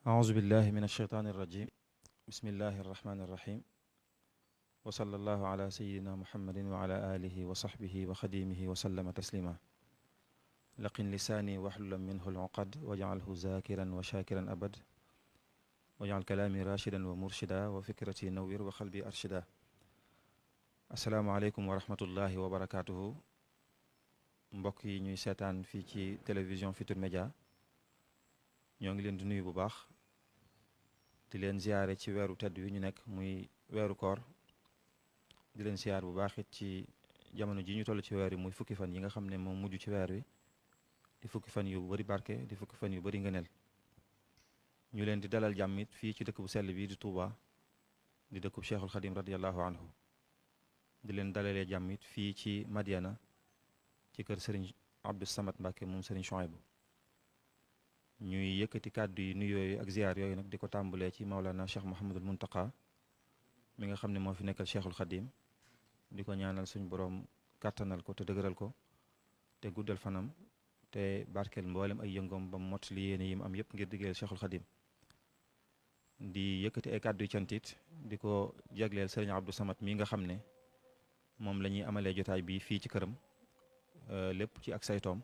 أعوذ بالله من الشيطان الرجيم بسم الله الرحمن الرحيم وصلى الله على سيدنا محمد وعلى آله وصحبه وخديمه وسلم تسليما لقن لساني واحلل منه العقد واجعله ذاكرا وشاكرا أبد واجعل كلامي راشدا ومرشدا وفكرتي نوير وقلبي أرشدا السلام عليكم ورحمة الله وبركاته mbokk yi ñuy seetaan fii ci télévision Futurs Médias ñoo ngi leen di nuyu bu baax di leen ziyaare ci weeru tedd wi ñu nekk muy weeru koor di leen ziyaar bu baax it ci jamono ji ñu toll ci weer wi muy fukki fan yi nga xam ne moom mujj ci weer wi di fukki fan yu bari barke di fukki fan yu bari ngëneel ñu leen di dalal jàmm it fii ci dëkk bu sell bi di Touba di dëkkub Cheikhul Khadim radiyallahu anhu di leen dalalee jàmm it fii ci Madiana ci kër Serigne Abdou Samad Mbacke moom Serigne Chouaïbou ñuy yëkkati kàddu yi nuyoo yi ak ziyaar yooyu nag di ko tàmbalee ci Maulana Cheikh Mouhamadul Muntaqa mi nga xam ne moo fi nekkal Cheikhul Khadim di ko ñaanal suñu borom kàttanal ko te dëgëral ko te guddal fanam te barkeel mboolem ay yëngoom ba mot li yéene yi mu am yëpp ngir diggeel Cheikhul Khadim di yëkkati ay kàddu yu cantit di ko jagleel Serigne Abdou Samad mi nga xam ne moom la ñuy amalee jotaay bi fii ci këram lépp ci ak saytoom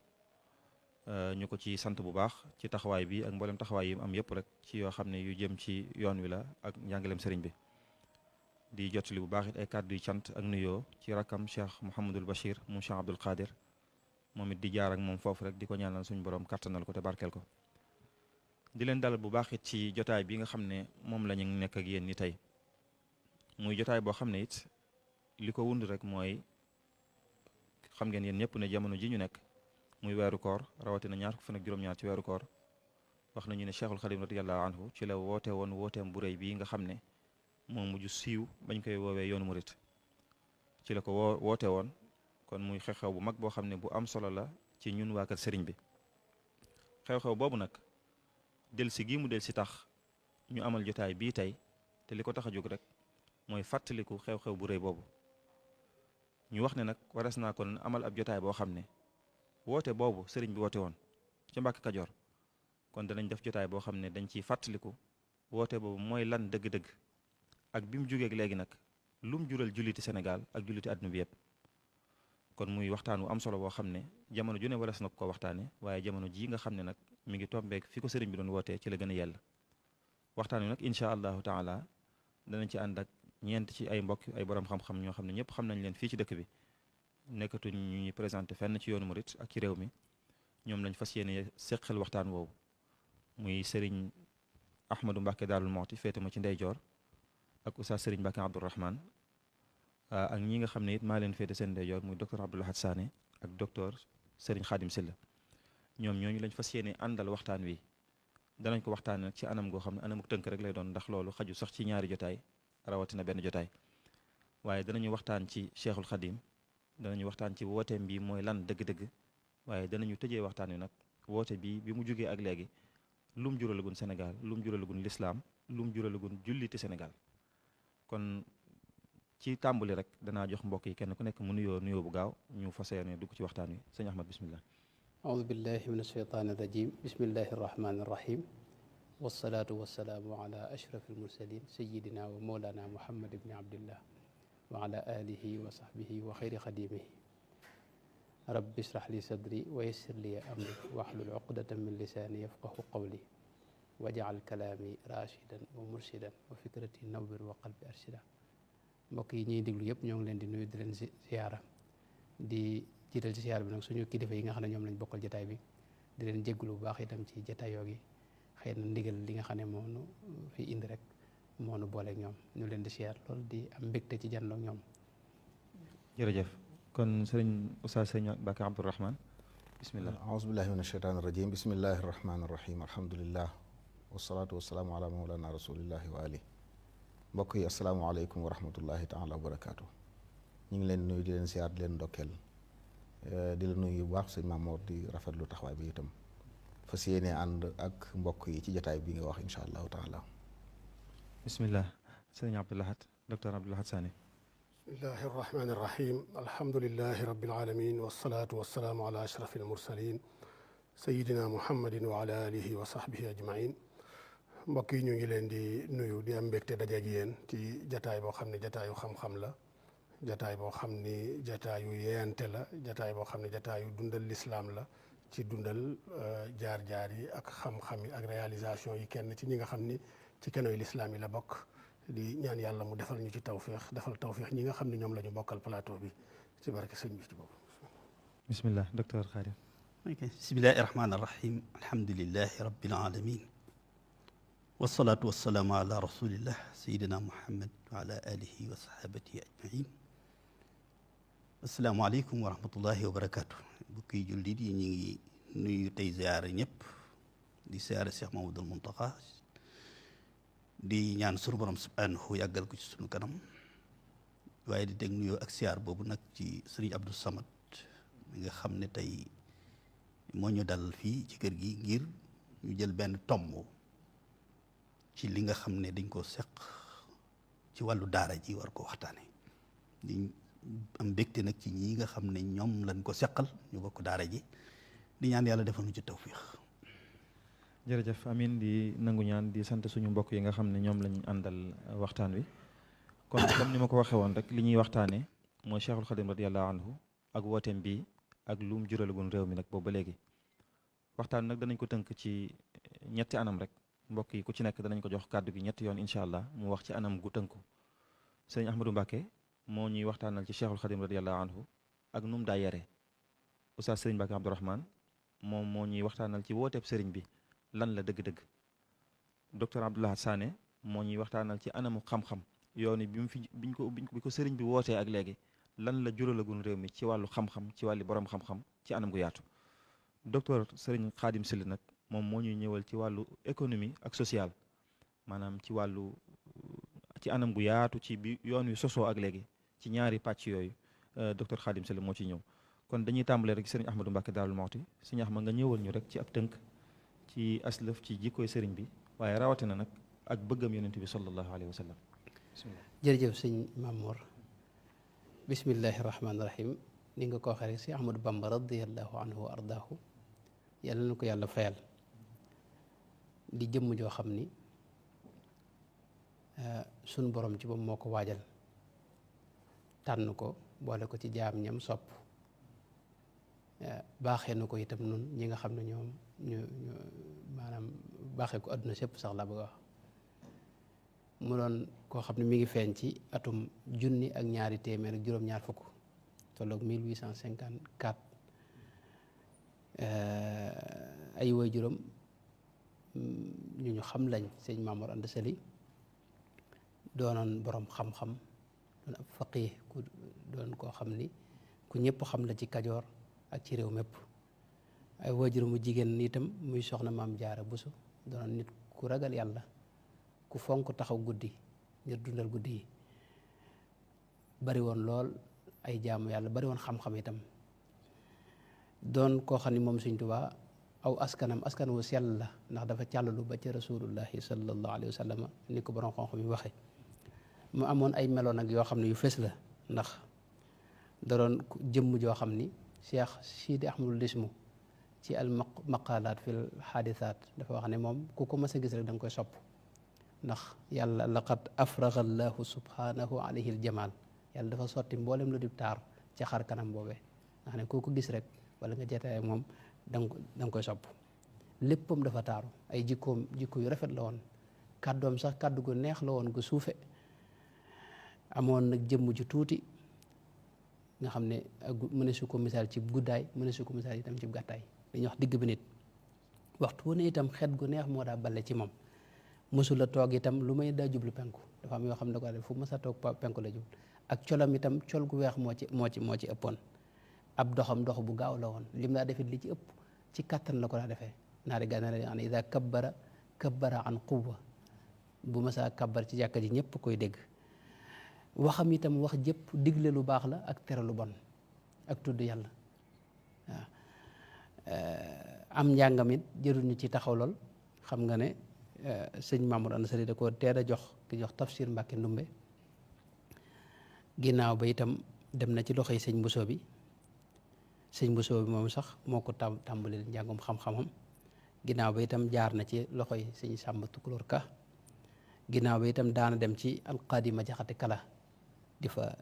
ñu ko ci sant bu baax ci taxawaay bi ak mboolem taxawaay yi mu am yëpp rek ci yoo xam ne yu jëm ci yoon wi la ak njàngaleem sëriñ bi di jottali bu baax it ay kàddu yu cant ak nuyoo ci rakkam Cheikh Mouhamadul Bachir mu Cheikh Abdoul Qadir moom it di jaar ak moom foofu rek di ko ñaanal suñu borom kattanal ko te barkeel ko di leen dalal bu baax it ci jotaay bi nga xam ne moom la ñu nekk ak yéen ni tey muy jotaay boo xam ne it li ko wund rek mooy xam ngeen yéen ñëpp ne jamono ji ñu nekk muy weeru koor rawatina ñaar fukki fan ak juróom-ñaar ci weeru koor wax nañu ne Cheikhul Khadim radiyallahu anhu ci la woote woon wooteem bu rëy bii nga xam ne moom mujj siiw bañ koy woowee yoonu murit ci la ko woote woon kon muy xew-xew bu mag boo xam ne bu am solo la ci ñun waa kër sëriñ bi xew-xew boobu nag del si gii mu del si tax ñu amal jotaay bii tey te li ko tax a jóg rek mooy fàttaliku xew-xew bu rëy boobu ñu wax ne nag waras naa kon amal ab jotaay boo xam ne woote boobu sëriñ bi woote woon ci Mbàkke Kajoor kon danañ def jotaay boo xam ne dañ ciy fàttaliku woote boobu mooy lan dëgg-dëgg ak bi mu jógeeg léegi nag lu mu jural julliti Sénégal ak julliti àdduna bi yëpp kon muy waxtaan wu am solo boo xam ne jamono ju ne waras na ko waxtaane waaye jamono jii nga xam ne nag mi ngi tombeek fi ko sëriñ bi doon wootee ci la gën a yell waxtaan wi nag incha allahu taala danañ ci ànd ak ñeent ci ay mbokk ay borom xam-xam ñoo xam ne ñëpp xam nañ leen fii ci dëkk bi nekkatuñ ñu ñuy présenté fenn ci yoonu murit ak ci réew mi ñoom lañ fas yéene seqal waxtaan woowu muy Serigne Ahmadou Mbacke Daarul Moxti féete ma ci ndeyjoor ak Oustaz Serigne Mbacke Abdourahmane ak ñi nga xam ne it maa leen féete seen ndeyjoor muy docteur Abdou Lahad Sané ak docteur Serigne Khadim Silla ñoom ñooñu lañ fas yéene àndal waxtaan wi danañ ko waxtaan nag ci anam goo xam ne anam tënk rek lay doon ndax loolu xaju sax ci ñaari jotaay rawatina benn jotaay waaye danañu waxtaan ci Cheikhul Khadim danañu waxtaan ci wooteem bi mooy lan dëgg-dëgg waaye danañu tëjee waxtaan wi nag woote bi mu jógee ak léegi lum juralagun Sénégal lum juralagun lislaam lum juralagun julliti Sénégal kon ci tàmbali rek danaa jox mbokk yi kenn ku nekk mu nuyoo bu gaaw ñu fas yéene dugg ci waxtaan wi sëñ Ahmad bismillah أعوذ بالله من الشيطان الرجيم بسم الله الرحمن الرحيم والصلاة والسلام على أشرف المرسلين سيدنا ومولانا محمد بن عبد الله وعلى آله وصحبه وخير خديمه رب اشرح لي صدري ويسر لي أمري واحلل عقدة من لساني يفقه قولي واجعل كلامي راشدا ومرشدا وفكرتي نور وقلبي أرشدا mbokk yi ñuy déglu yëpp ñoo ngi leen di nuyu di leen ziyaara di jiital ci ziyaar bi nag suñu kilifa yi nga xam ne ñoom lañ bokkal jotaay bi di leen jégglu bu baax itam ci jotaayoo gi xëy na ndigal li nga xam ne moo nu fi indi rek moo nu booleeg ñoom ñu leen di ziyaar lool di am mbégte ci janloog ñoom. jërëjëf kon sëriñ Oustaz sëriñ Mbacke Abdourahmane bismillah aouzu billahi min asheytaan irajim bismillahi irrahmani irrahim alhamdulillah wasalaatu wasalaamu ala mawlana rasulillahi wa ali mbokk yi asalaamaaleykum wa rahmatullahi taala wa barakaatu ñu ngi leen nuyu di leen ziyaar di leen ndokkeel di la nuyu bu baax sëñ Mamour di rafetlu taxawaay bi itam fas yéene ànd ak mbokk yi ci jotaay bi nga wax incha allahu taala bismillah sëriñ Abdou Lahad docteur Abdou Lahad Sané bismillahi arrahmani irrahim alhamdulilahi rabbil alamin wasalaatu wasalaamu ala ashrafil mursalin sayidina muhammadin wa ala alihi wa sahbihi ajmain mbokk yi ñu ngi leen di nuyu di am mbégte dajeeg yéen ci jataay boo xam ne jataayu xam-xam la jataay boo xam ni jataayu yeente la jataay boo xam ne jataayu dundal lislaam la ci dundal jaar-jaar yi ak xam-xam yi ak réalisation yi kenn ci ñi nga xam ni ci kenoy lislaam yi la bokk di ñaan yàlla mu defal ñu ci tawféex defal tawféex ñi nga xam ne ñoom la ñu bokkal plateau bi ci barke sëñ bi ci boobu. bismillah docteur Khadim. ok bismillahi rahmaani rahim alhamdulilahi rabbil alamin wasalaatu wasalaamu ala rasulillah sayidina muhammad wa ala alihi wa sahabatihi ajmain asalaamaaleykum wa rahmatullahi wa barakaatu bukki jullit yi ñu ngi nuyu tey ziyaare ñëpp di ziyaare Cheikh Mamadul Muntaqa di ñaan sunu borom subhanahu yàggal ko ci sunu kanam waaye di teg nuyoo ak siyaar boobu nag ci sëriñ Abdou Samad mi nga xam ne tey moo ñu dal fii ci kër gi ngir ñu jël benn tomb ci li nga xam ne dañ ko seq ci wàllu daara ji war ko waxtaane di am mbégte nag ci ñi nga xam ne ñoom lañ ko seqal ñu bokk daara ji di ñaan yàlla defal ñu ci tawfiix. jërëjëf amin di nangu ñaan di sant suñu mbokk yi nga xam ne ñoom lañ àndal waxtaan wi kon comme ni ma ko waxee woon rek li ñuy waxtaane mooy Cheikhul Khadim radiyallahu anhu ak wooteem bii ak lu mu juralagun réew mi nag boobu ba léegi waxtaan nag danañ ko tënk ci ñetti anam rek mbokk yi ku ci nekk danañ ko jox kàddu gi ñetti yoon incha allah mu wax ci anam gu tënku sëñ Ahmadou Mbacké moo ñuy waxtaanal ci Cheikhul Khadim radiyallahu anhu ak nu mu daa yaree Oustaz Sëriñ Mbacké Abdourahmane moom moo ñuy waxtaanal ci wooteeb sëriñ bi lan la dëgg-dëgg docteur Abdoulaye Sané moo ñuy waxtaanal ci anamu xam-xam yoon bi mu fi bi ko sëriñ bi wootee ak léegi lan la juralagun réew mi ci wàllu xam-xam ci wàllu borom xam-xam ci anam gu yaatu docteur Sëriñ Khadim Sylla nag moom moo ñuy ñëwal ci wàllu économie ak social maanaam ci wàllu ci anam gu yaatu ci bi yoon wi sosoo ak léegi ci ñaari pàcc yooyu docteur Khadim Sylla moo ciy ñëw kon dañuy tàmbalee rek sëriñ Ahmadou Mbacké Daarul Muxti sëriñ Ahmad nga ñëwal ñu rek ci ab tënk ci aslëf ci jikkooy sëriñ bi waaye rawatina nag ak bëggam yonent bi sallallahu alayhi wa sallam bismillah. jërëjëf sëñ Mamour bismillahi rahmaani rahim ni nga ko waxee rek si Ahmadou Bamba radiallahu anhu wa ardaahu yàlla na ko yàlla fayal di jëmm joo xam ni sunu borom ci moom moo ko waajal tànn ko boole ko ci jaam ñam sopp baaxee na ko itam nun ñi nga xam ne ñoom ñu maanaam baaxee ko àdduna sépp sax la bëgg a wax mu doon koo xam ne mi ngi feeñ ci atum 1200 ak juróom-ñaar fukk tolloog 1854 ay woy juróom ñu xam lañ sëñ Mamour Anta Sali doonoon borom xam-xam doon ab faqih ku doon koo xam ni ku ñëpp xam la ci Kajoor ak ci réew mépp ay waajuram mu jigéen itam muy soxna Maam Jaara Buso doonoon nit ku ragal yàlla ku fonk taxaw guddi ngir dundal guddi yi bari woon lool ay jaamu yàlla bari woon xam-xam itam doon koo xam ni moom Sëñ Tuubaa aw askan wu sell la ndax dafa càllalu ba ci rasulullahi sallallahu alayhi wa sallam ni ko borom xam-xam yi waxe mu amoon ay melo nag yoo xam ne yu fës la ndax da doon jëmm joo xam ni Cheikh Sidi Ahmadul Lismu ci al maqalaat fil xaadisaat dafa wax ne moom ku ko mas a gis rek da nga koy sopp ndax yàlla laqad afraga allahu subhanahu alayhi al jamal yàlla dafa sotti mboolem lu di taar ci xar kanam boobee nga xam ne koo ko gis rek wala nga jeetaay ak moom da nga koy sopp léppam dafa taaru ay jikko yu rafet la woon kàddoom sax kàddu gu neex la woon gu suufe amoon nag jëmm ju tuuti nga xam ne mëne su ko misaal ci guddaay mëne su ko misaal itam ci gàttaay dañuy wax digg bi nit waxtu wu ne itam xet gu neex moo daa bale ci moom mësula toog itam lu may daa jublu penku dafa am yoo xam ne da ko def fu mës a toog penku la jublu ak colam itam col gu weex moo ci ëppoon ab dox bu gaaw la woon lim daa defit li ci ëpp ci kattan la ko daa defee naari gànnaar yi xam ne ida kabbara an quwwa bu mësaa kabbar ci jàkka ji ñëpp koy dégg waxam itam wax jëpp digle lu baax la ak tere lu bon ak tudd yàlla waaw am njàngam it jërul ñu ci taxaw lool xam nga ne sëñ Mamour Anta Sali da ko teel a jox ki jox tafsir Mbàkke Ndumbe ginnaaw ba itam dem na ci loxoy sëñ Bousso bi moom sax moo ko tàmbali njàngum xam-xamam ginnaaw ba itam jaar na ci loxoy sëñ Sàmba Tukulóor Ka ginnaaw ba itam daana dem ci alqaadi ma jaxate kala di fa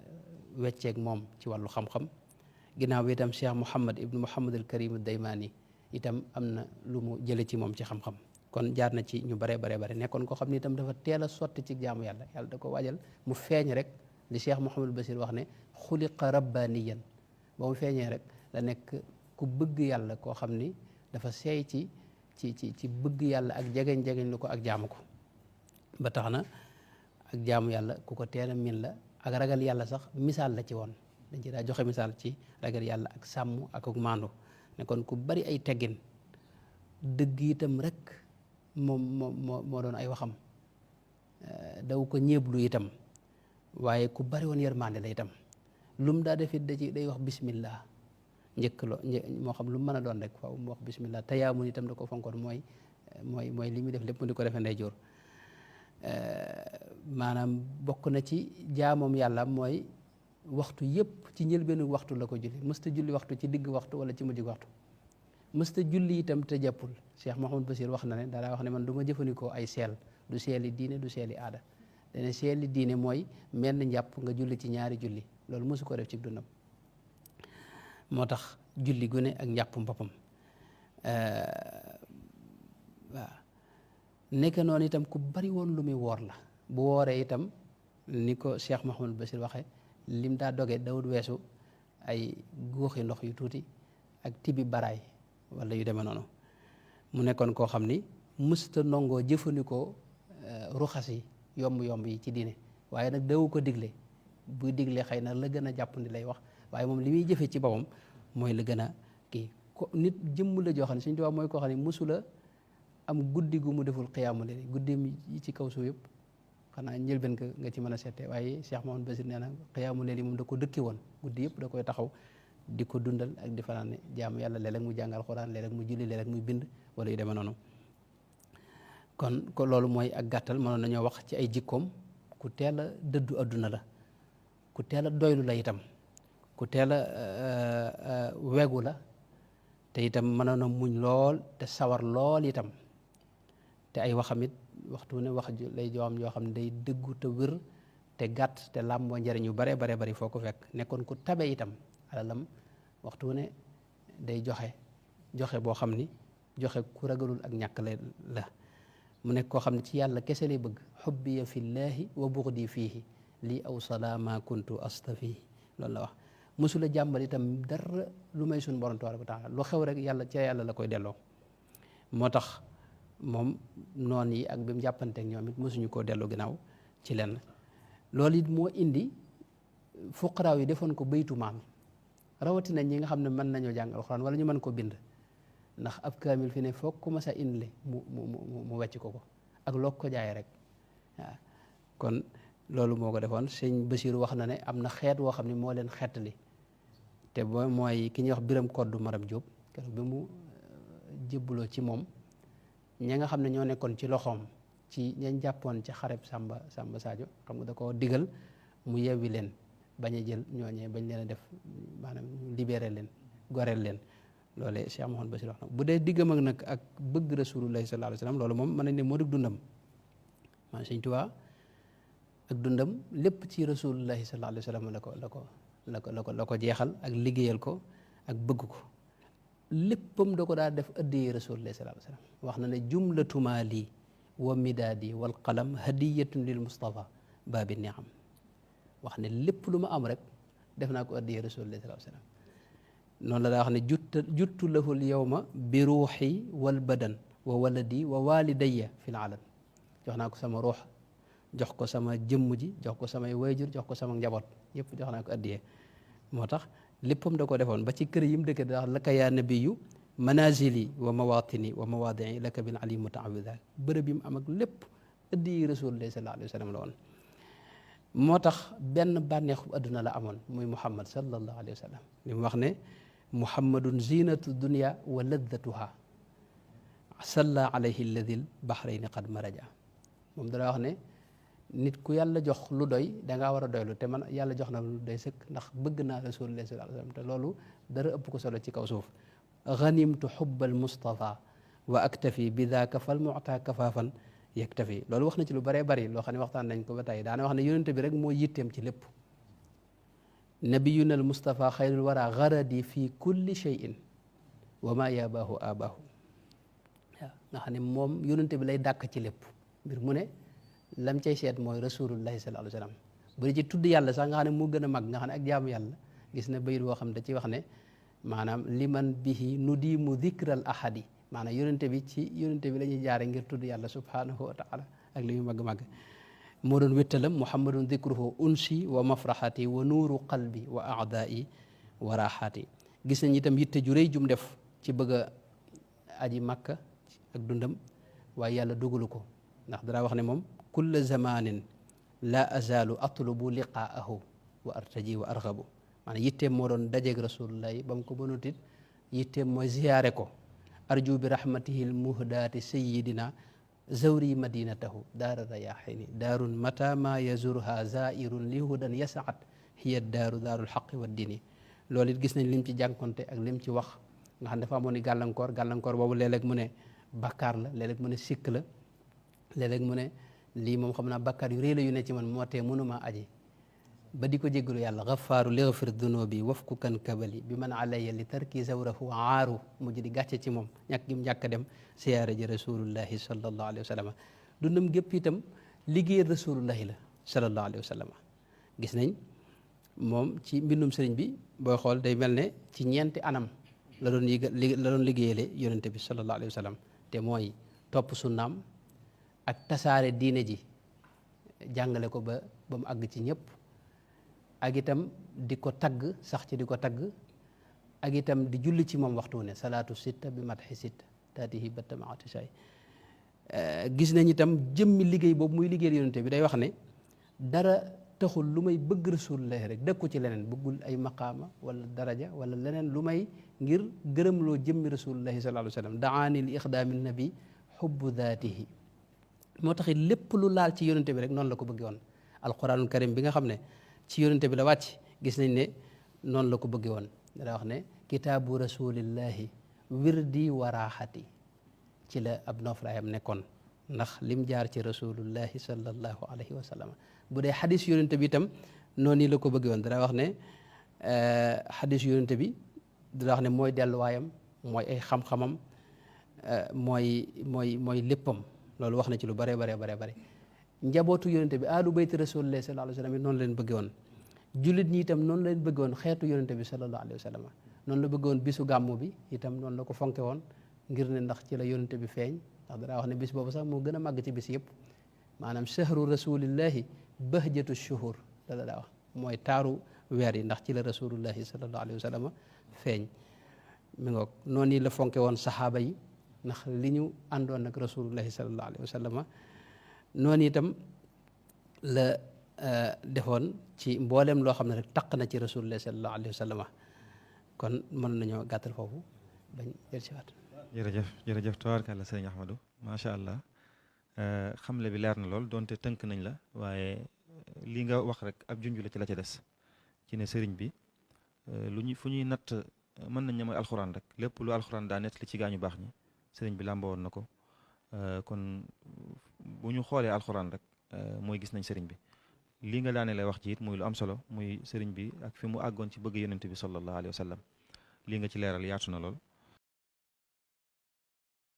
wecceeg moom ci wàllu xam-xam ginnaaw ba itam Cheikh Mouhamad ibnu Mouhamad al Karim Daymaani itam am na lu mu jële ci moom ci xam-xam kon jaar na ci ñu bare nekkoon koo xam ne itam dafa teel a sotti ci jaamu yàlla yàlla da ko waajal mu feeñ rek li Cheikh Mouhamadul Basir wax ne xuliqa rabbaniyan ba mu feeñee rek la nekk ku bëgg yàlla koo xam ni dafa seey ci bëgg yàlla ak jegeñ lu ko ak jaamu ko ba tax na ak jaamu yàlla ku ko teel a min la ak ragal yàlla sax misaal la ci woon dañ ci daa joxe misaal ci ragal yàlla ak sàmm ak maandu ne kon ku bari ay teggin dëgg itam rek moo doon ay waxam daw ko ñeeblu itam waaye ku bari woon yërmande la itam lum daa defit day wax bismillah njëkk moo xam lu mu mën a doon rek faaw mu wax bismillah tayaamun itam da ko fonkoon mooy li muy def lépp mu di ko defee ndeyjoor maanaam bokk na ci jaamoom yàlla mooy waxtu yëpp ci njëlbeenu waxtu la ko julli mësta julli waxtu ci digg waxtu wala ci mujj waxtu mësta julli itam te jàppul Cheikh Mouhamadou Basir wax na ne daa wax ne man du ma jëfandikoo ay seel du seeli diine du seeli aada dane seeli diine mooy menn njàpp nga julli ci ñaari julli loolu mësu ko def ci dundam moo tax julli gu ne ak njàppum boppam waaw nekk noonu itam ku bari woon lu muy woor la bu wooree itam ni ko Cheikh Mouhamadou Basir waxe lim daa doge dawut weesu ay góoxi ndox yu tuuti ak tibi baraay wala yu demee noonu mu nekkoon koo xam ni mësta nongoo jëfandikoo ruxas yi yomb yi ci diine waaye nag dawu ko digle buy digle xëy na la gën a jàpp ni lay wax waaye moom li muy jëfe ci boppam mooy la gën a kii ko nit jëmm la joo xam ne suñu tubaab mooy koo xam ne mësula am guddi gu mu deful xiyaamu leen guddi yi ci kaw suuf yëpp xanaa njëlbeen nga ci mën a seete waaye Cheikh Mouhamadou Basir nee na xiyaamu leen yi moom da ko dëkki woon guddi yëpp da koy taxaw di ko dundal ak di fanaane jaamu yàlla léeg-léeg mu jàngal xuraan léeg-léeg mu julli léeg-léeg muy bind wala yu demee noonu kon ko loolu mooy ak gàttal mënoon nañoo wax ci ay jikkoom ku teel a dëddu adduna la ku teel a doylu la itam ku teel a wegu la te itam mënoon a muñ lool te sawar lool itam te ay waxam it waxtu ne wax lay joom yoo xam ne day dëggu te wér te gàtt te làmboo njëriñ yu bare bari foo ko fekk nekkoon ku tabe itam alalam waxtu ne day joxe boo xam ni joxe ku ragalul ak ñàkk la mu nekk koo xam ne ci yàlla kese lay bëgg xubbiya fillaahi wa buxdi fiihi lii aw salama kuntu astafihi loolu la wax mosula jàmbal itam dara lu may suñu borom tabaaraka wa taala lu xew rek yàlla ca yàlla la koy delloo moo tax moom noon yi ak bi mu jàppanteek ñoom it mosuñu koo delloo ginnaaw ci lenn loolu it moo indi fuqaraaw yi defoon ko baytu maam rawatina ñi nga xam ne mën nañoo jàng alxuraan wala ñu mën ko bind ndax ab kaamil fi ne foog ku mas a indile mu wecc ko ak loog ko jaay rek waaw kon loolu moo ko defoon sëñ Basiiru wax na ne am na xeet woo xam ne moo leen xeetali te mooy ki ñuy wax Biram Koddu Maram Jóob keroog bi mu jébbaloo ci moom ña nga xam ne ñoo nekkoon ci loxoom ci ñañ jàppoon ci xareb Samba Sadio xam nga da ko digal mu yewwi leen bañ a jël ñooñee bañ leen a def maanaam libéré leen goreel leen loolee Cheikh Mouhamadou Basir wax na bu dee diggam ak nag ak bëgg rasulullahi sallallahu alayhi wa sallam loolu moom mën nañ ne moo di dundam maanaam Sëñ Tuubaa ak dundam lépp ci rasulullahi sallallahu alayhi wa sallam la ko jeexal ak liggéeyal ko ak bëgg ko léppam da ko daa def addiyee rasulullahi sallallahu alayhi wa sallam wax na ne jumlatu maali wa midaadi wal qalam hadiyatun lil Mustafa baabi niam wax ne lépp lu ma am rek def naa ko addiyee rasulullahi sallallahu alayhi wa sallam noonu la daa wax ne juttu lahul yawma bi ruuxi wal badan wa waladi wa walidayya fil alam jox naa ko sama ruux jox ko sama jëmm ji jox ko samay wayjur jox ko sama njaboot yëpp jox naa ko addiyee moo tax léppam da ko defoon ba ci kër yi mu dëkk da wax laka yaa nabiyu manazili wa mawatini wa mawadii laka bin ali mutaawida bërëb yi mu am ak lépp addiyee rasulullahi sallallahu alayhi wa sallam la woon moo tax benn bànneexu adduna la amoon muy muhammad sallallahu alayhi wa sallam li mu wax ne muhammadun zinatu dunya wa laddatuha salla alayhi alladil bahrayni qad maraja moom dala wax ne nit ku yàlla jox lu doy dangaa war a doylu te man yàlla jox na lu doy sëkk ndax bëgg naa rasulullah sallallahu alayhi wa sallam te loolu dara ëpp ko solo ci kaw suuf ganimtu xubbal mustafa wa aktafi bi daaka fal mu'ta kafaafan yaktafi loolu wax na ci lu bëree bëri loo xam ne waxtaan nañ ko ba tey daana wax ne yonente bi rek moo yitteem ci lépp nabiyuna al mustafa xayrul wara garadi fi kulli shay'in wa ma yabaahu abaahu waaw nga xam ne moom yonente bi lay dàkk ci lépp mbir mu ne lam cay seet mooy rasulullahi sallallahu alayhi wa sallam bu dee ci tudd yàlla sax nga xam ne moo gën a mag nga xam ne ak jaamu yàlla gis na bayit boo xam da ci wax ne maanaam liman bihi nudimu dhikral ahadi maanaam yonente bi ci yonente bi la ñuy jaare ngir tudd yàlla subhanahu wa taala ak li muy màgg-màgg moo doon wéttalam muhammadun dhikruhu unsi wa mafraxati wa nuuru qalbi wa aadai wa raxaati gis nañ itam yitte ju rëy jum def ci bëgg a aji màkka ak dundam waaye yàlla dugalu ko ndax dara wax ne moom kulla zamanin la azalu atlubu liqaahu wa artaji wa arxabu maanaam yitteem moo doon dajeeg rasulullahi ba mu ko mënutit yitteem mooy ziyaare ko arju bi rahmatihi lmuhdaati sayidina zawri madinatahu daara rayaxini daarun mata ma yazurha zairun li hudan yasaat hiya daaru daarul xaqi wa dini loolu it gis nañ lim ci jànkonte ak lim ci wax nga xam dafa amoon ni gàllankoor boobu léeg-léeg mu ne bakkaar la léeg-léeg mu ne sikk la léeg-léeg mu ne lii moom xam naa bakkaar yu rëy la yu ne ci man moo tee mënuma aji ba di ko jéggalu yàlla gafaaru lighfir dunubi wafku kan kabali bi man alayya li tarki zawrahu aaru mujj di gàcce ci moom ñàkk gi mu ñàkk a dem siyaare ji rasulullahi sallallahu alayhi wa sallam dundam gépp itam liggéeyal rasulullahi la sallallahu alayhi wa sallam gis nañ moom ci mbindum sëriñ bi booy xool day mel ne ci ñeenti anam la doon liggéeyale yonente bi sallallahu alayhi wa sallam te mooy topp sunnaam ak tasaare diine ji jàngale ko ba mu àgg ci ñëpp ak itam di ko tagg sax ci di ko tagg ak itam di julli ci moom waxtu ne salaatu sitta bi matxi sitta taatihi batta maati say gis nañ itam jëmmi liggéey boobu muy liggéeyal yonente bi day wax ne dara taxul lu may bëgg rasulullahi rek dëkku ci leneen bëggul ay maqaama wala daraja wala leneen lu may ngir gërëmloo jëmmi rasulullahi sallallahu alayhi wa sallam daani li ixdaami nabi xubbu daatihi moo taxit lépp lu laal ci yonente bi rek noonu la ko bëggee woon alquranul karim bi nga xam ne ci yonente bi la wàcc gis nañ ne noonu la ko bëggee woon dana wax ne kitaabu rasulillahi wirdi wa raaxati ci la ab noflaayam nekkoon ndax lim jaar ci rasulullahi sallallahu alayhi wa sallam bu dee xadis yonente bi itam noonu la ko bëggee woon dana wax ne xadis yonente bi dana wax ne mooy delluwaayam mooy ay xam-xamam mooy léppam loolu wax na ci lu bare njabootu yonente bi alu bayti rasulillahi sallallahu alayhi wa sallam noonu leen bëgge woon jullit ñi itam noonu leen bëgge woon xeetu yonente bi sallallahu alayhi wa sallam noonu la bëgge woon bisu gàmmu bi itam noonu la ko fonke woon ngir ne ndax ci la yonente bi feeñ ndax danaa wax ne bis boobu sax moo gën a màgg ci bis yëpp maanaam shahru rasulillahi bahjatu shuhur daa wax mooy taaru weer yi ndax ci la rasulullahi sallallahu alayhi wa sallam feeñ mi ngoog noonu la fonke woon saxaaba yi ndax li ñu àndoon nag rasulullahi sallallahu alayhi wa sallam noonu itam la defoon ci mboolem loo xam ne rek taq na ci rasulullahi sallallahu alayhi wa sallam kon mën nañoo gàttal foofu bañ jël si waat jërëjëf tabaarkalla sëriñ Ahmadou macha allah xamle bi leer na lool donte tënk nañ la waaye li nga wax rek ab junj la ci la ca des ci ne sëriñ bi fu ñuy natt mën nañ ne mooy alxuraan rek lépp lu alxuraan daa nett li ci gaañu baax ñi sëriñ bi làmboo woon na ko kon bu ñu xoolee alxuraan rek mooy gis nañ sëriñ bi lii nga daane lay wax ci it muy lu am solo muy sëriñ bi ak fi mu àggoon ci bëgg yonent bi sallallahu alayhi wa sallam lii nga ci leeral yaatu na lool